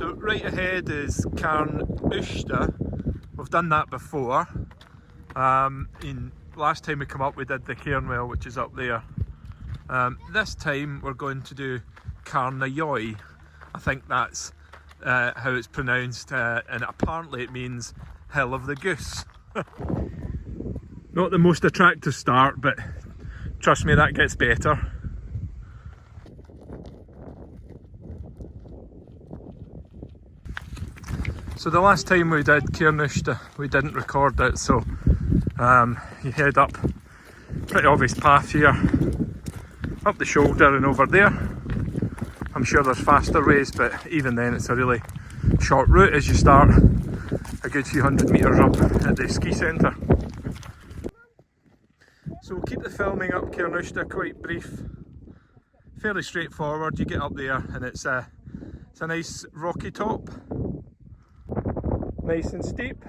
So right ahead is Càrn Aosda. We've done that before. Last time we come up we did the Cairnwell, which is up there. This time we're going to do Càrn Aosda. I think that's how it's pronounced, and apparently it means Hill of the Goose. Not the most attractive start, but trust me, that gets better. So the last time we did Càrn Aosda, we didn't record it, so you head up pretty obvious path here, up the shoulder and over there. I'm sure there's faster ways, but even then it's a really short route as you start a good few hundred metres up at the ski centre. So we'll keep the filming up Càrn Aosda quite brief, fairly straightforward. You get up there and it's a nice rocky top, nice and steep.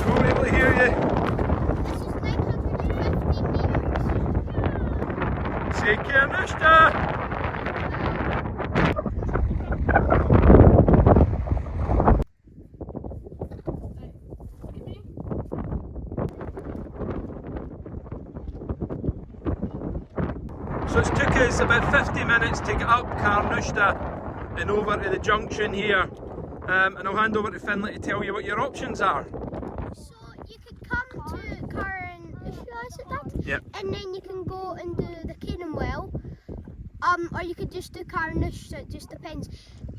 Won't be able to hear you. Say Càrn Aosda! So it's took us about 50 minutes to get up Càrn Aosda and over to the junction here, and I'll hand over to Finlay to tell you what your options are. So you could come to Càrn Aosda, is it that? Yep. And then you can go and do the Cairnwell, or you could just do Càrn Aosda, it just depends.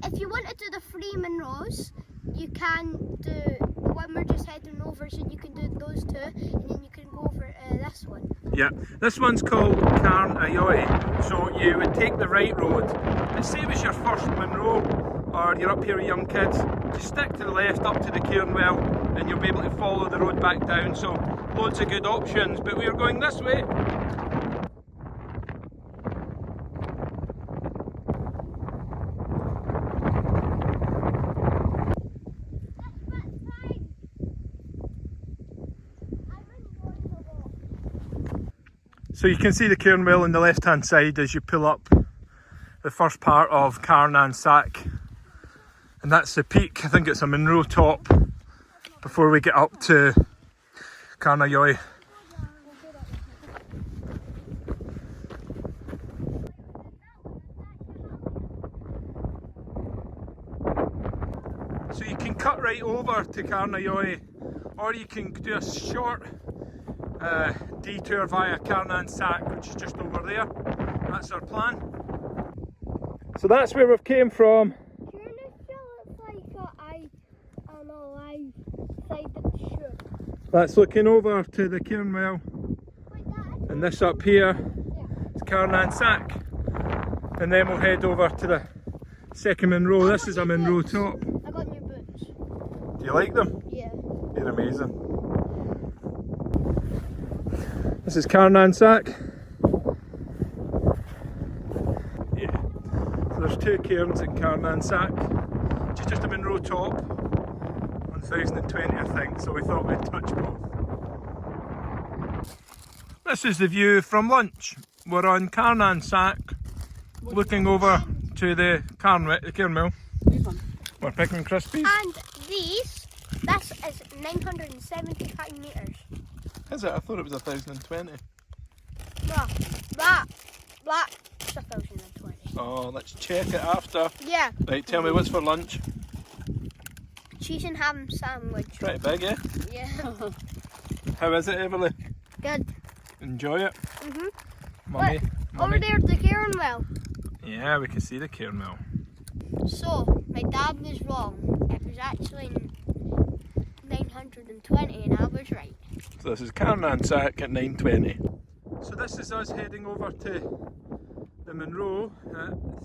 If you want to do the 3 Munros, you can do the one we're just heading over, so you can do those two, and then you can go over this one. Yeah, this one's called Càrn Aosda, so you would take the right road. And say it was your first Munro, or you're up here with young kids, just stick to the left up to the Cairnwell and you'll be able to follow the road back down. So loads of good options, but we're going this way. So you can see the Cairnwell on the left hand side as you pull up the first part of Carn Nan Sac, and that's the peak. I think it's a Munro top before we get up to Càrn Aosda. So you can cut right over to Càrn Aosda, or you can do a short detour via Carn Nan Sac, which is just over there. That's our plan. So that's where we've came from. That's looking over to the Cairnwell, and this up here is Carn Nan Sac, and then we'll head over to the second Munro. This is a Munro top. I got new boots. Do you like them? Yeah. They're amazing. This is Carn Nan Sac. Yeah. So there's 2 cairns in Carn Nan Sac, which is just a Munro top. 1020 I think, so we thought we'd touch both. This is the view from lunch. We're on Carn Nan Sac, looking over to the Cairnwell. We're picking Crispies. And this is 975 metres. Is it? I thought it was 1020. No, that's 1020. Oh, let's check it after. Yeah. Right, tell me what's for lunch. Cheese and ham sandwich. Pretty big, eh? Yeah. How is it, Everly? Good. Enjoy it? Mummy, over there's the Cairnwell. Yeah, we can see the Cairnwell. So, my dad was wrong. It was actually 920 and I was right. So this is Carn Nan Sac at 9:20. So this is us heading over to the Munro.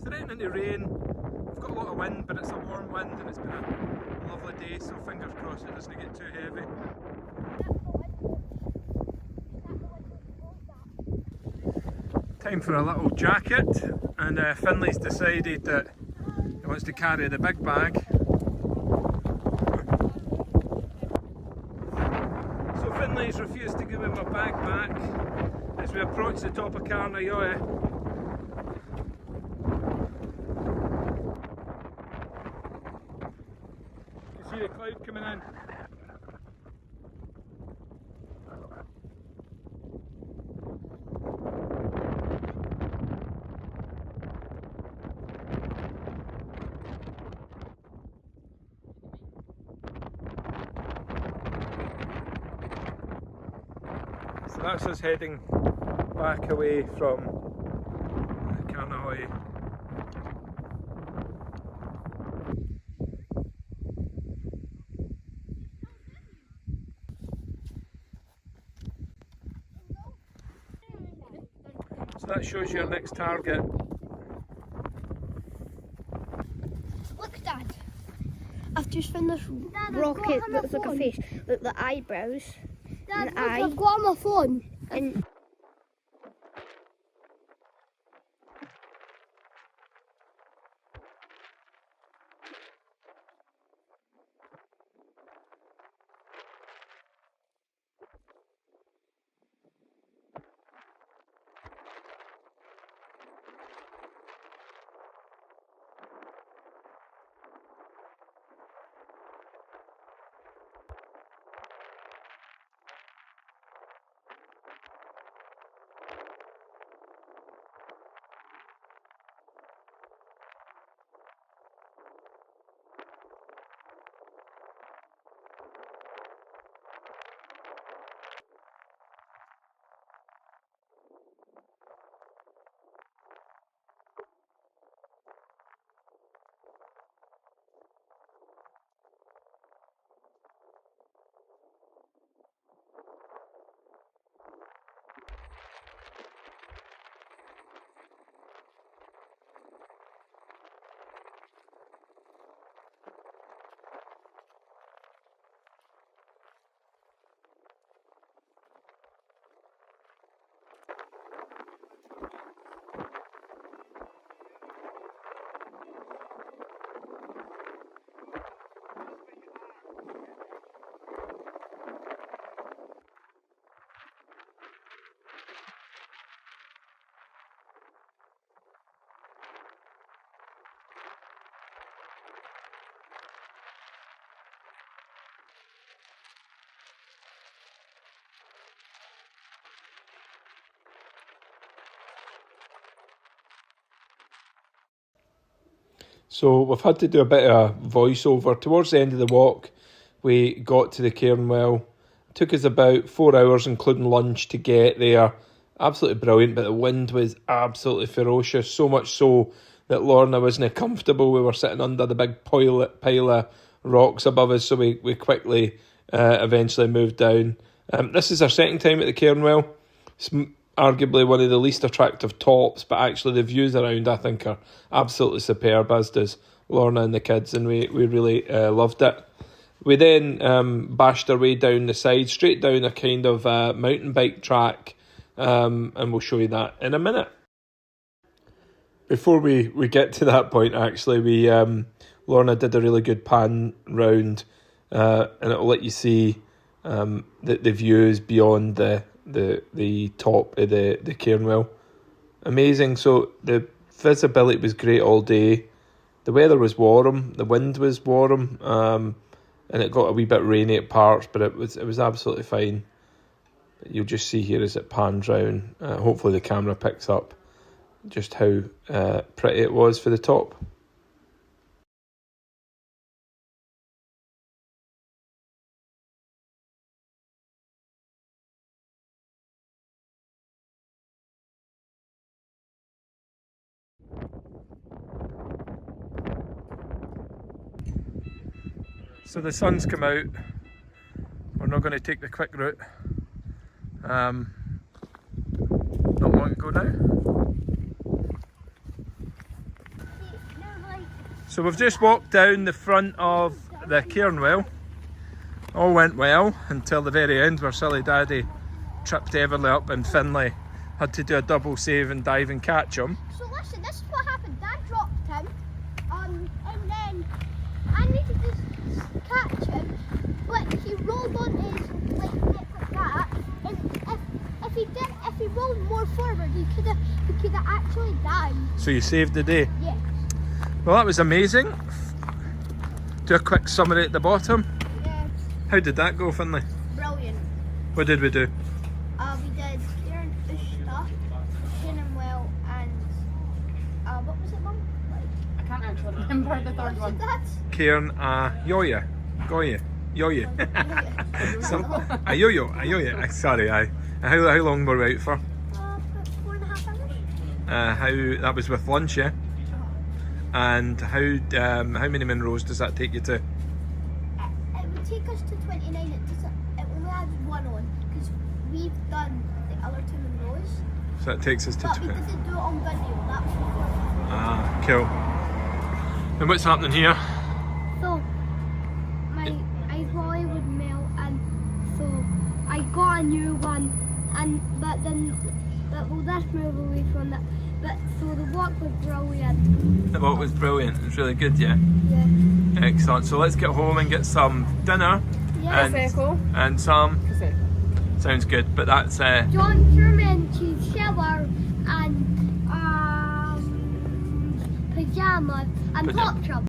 Threatening to rain. We've got a lot of wind, but it's a warm wind and it's been a lovely day, so fingers crossed it doesn't get too heavy. Time for a little jacket, and Finlay's decided that he wants to carry the big bag. So Finlay's refused to give him my bag back. as we approach the top of Càrn Aosda. You can see the cloud coming in. So that's us heading back away from Càrn Aosda. So that shows you our next target. Look, Dad. I've just found this rocket that looks like a face. Look, the eyebrows. Dad, look, I've got on my phone. And So we've had to do a bit of voiceover. Towards the end of the walk, we got to the Cairnwell. It took us about 4 hours, including lunch, to get there. Absolutely brilliant, but the wind was absolutely ferocious. So much so that Lorna wasn't comfortable. We were sitting under the big pile of rocks above us, so we quickly eventually moved down. This is our second time at the Cairnwell. It's arguably one of the least attractive tops, but actually the views around, I think, are absolutely superb, as does Lorna and the kids, and we really loved it. We then bashed our way down the side, straight down a kind of mountain bike track, and we'll show you that in a minute. Before we get to that point, actually, Lorna did a really good pan round, and it'll let you see the views beyond the top of the Cairnwell. Amazing. So the visibility was great all day. The weather was warm, the wind was warm, and it got a wee bit rainy at parts, but it was absolutely fine. You'll just see here as it pans round. Hopefully the camera picks up just how pretty it was for the top. So the sun's come out. We're not going to take the quick route. Not long to go now. So we've just walked down the front of the Cairnwell. All went well until the very end, where silly daddy tripped heavily up and Finlay had to do a double save and dive and catch him. so listen, this is what happened. Dad dropped him, and then I needed to catch him, but he rolled on his neck like that. And if he rolled go more forward, you could have actually died. So you saved the day. Yeah. Well, that was amazing. Do a quick summary at the bottom. Yeah. How did that go, Finlay? Brilliant. What did we do? We did Càrn Aosda, Cairnwell, and what was it, Mum? I can't actually remember the third one. Cairn Aosda. Yoya. Ayoyo. Sorry, aye. How long were we out for? About 4.5 hours. How that was with lunch, yeah. And how many Munros does that take you to? It would take us to 29. It only had one on because we've done the other 2 Munros. So that takes us to. But we didn't do it on video. That was before. Ah, cool. And what's happening here? So my ice wally would melt, and so I got a new one, but this move away from that. But so the walk was brilliant. The walk was brilliant. It was really good, yeah. Yeah. Excellent. So let's get home and get some dinner. Yeah. And some. Sounds good. But that's John Sherman cheese shower and pajamas and Pajama. pop trouble.